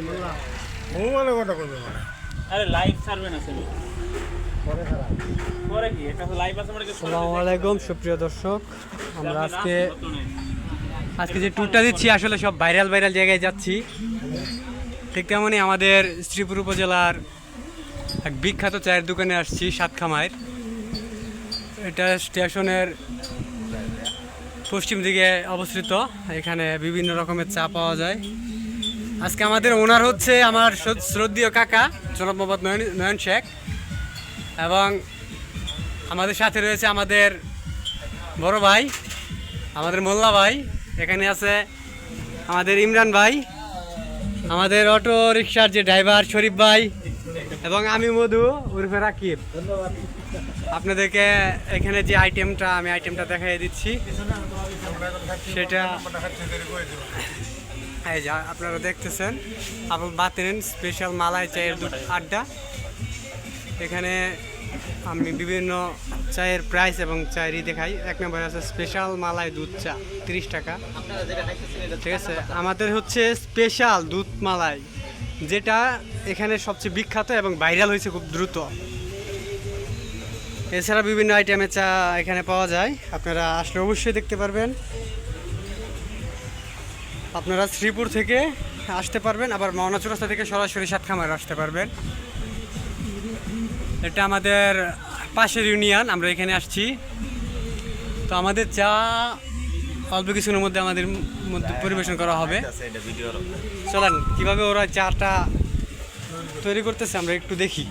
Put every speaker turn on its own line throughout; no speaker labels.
মোবাইলে কথা কইবে মানে
আরে লাইভ ছাড়বে না সেমি পরে কি এটা লাইভ আছে মানে
আসসালামু আলাইকুম সুপ্রিয় দর্শক, আমরা আজকে যে ট্যুরটা দিচ্ছি আসলে সব ভাইরাল জায়গায় যাচ্ছি। ঠিক তেমনই আমাদের শ্রীপুর উপজেলার এক বিখ্যাত চায়ের দোকানে আসছি, সাতখামাইর। এটা স্টেশনের পশ্চিম দিকে অবস্থিত। এখানে বিভিন্ন রকমের চা পাওয়া যায়। আজকে আমাদের ওনার হচ্ছে আমার শ্রদ্ধেয় কাকা জনাব মোহাম্মদ নয়ন শেখ, এবং আমাদের সাথে রয়েছে আমাদের বড় ভাই, আমাদের মোল্লা ভাই, এখানে আছে আমাদের ইমরান ভাই, আমাদের অটো রিক্সার যে ড্রাইভার শরীফ ভাই, এবং আমি মধু উর্ফে রাকিব। আপনাদেরকে এখানে যে আইটেমটা দেখাই দিচ্ছি, সেটা এই যে আপনারা দেখতেছেন আবুল বাতেন স্পেশাল মালাই চায়ের আড্ডা। এখানে আমি বিভিন্ন চায়ের প্রাইস এবং চায়েরই দেখাই। এক নম্বরে আছে স্পেশাল মালাই দুধ চা 30 টাকা, ঠিক আছে। আমাদের হচ্ছে স্পেশাল দুধ মালাই, যেটা এখানে সবচেয়ে বিখ্যাত এবং ভাইরাল হয়েছে খুব দ্রুত। এছাড়া বিভিন্ন আইটেমের চা এখানে পাওয়া যায়, আপনারা আসলে অবশ্যই দেখতে পারবেন। আপনারা শ্রীপুর থেকে আসতে পারবেন, আবার মাওনা চৌরাস্তা থেকে সরাসরি সাতখামার আসতে পারবেন। এটা আমাদের পাশের ইউনিয়ন, আমরা এখানে আসছি। তো আমাদের চা অল্প কিছুর মধ্যে আমাদের মধ্যে পরিবেশন করা হবে। চলেন কীভাবে ওরা চাটা তৈরি করতেছে আমরা একটু দেখি।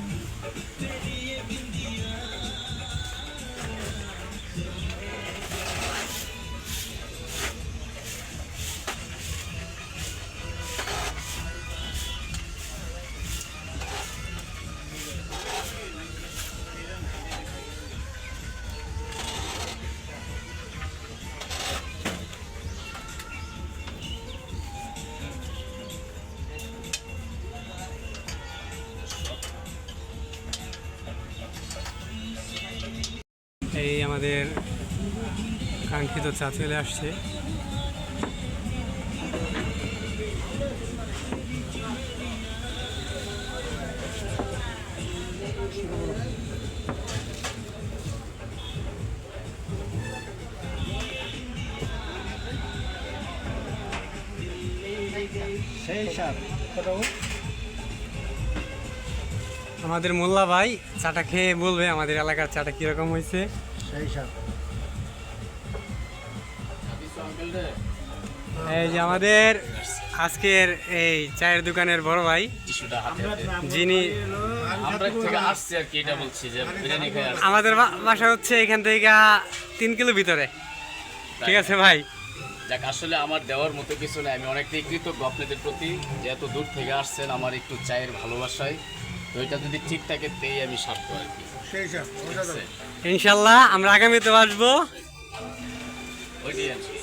এই আমাদের কাঙ্ক্ষিত চা চলে আসছে। আমাদের মোল্লা ভাই চাটা খেয়ে বলবে আমাদের এলাকার চাটা কিরকম হয়েছে। এই যে আমাদের আজকের এই চায়ের দোকানের বড় ভাই, যিনি আমাদের বাসা হচ্ছে এখান থেকে 3 কিলো ভিতরে, ঠিক আছে ভাই।
যাক, আসলে আমার দেওয়ার মতো কিছু নেই, আমি অনেকটাই কৃতজ্ঞ আপনাদের প্রতি যে এত দূর থেকে আসছেন আমার একটু চায়ের ভালোবাসায়। তো এটা যদি ঠিক থাকে তেই আমি সার্থ আর কি।
ইনশাল্লাহ আমরা আগামীতে আসবো।
ওইটাই আর কি।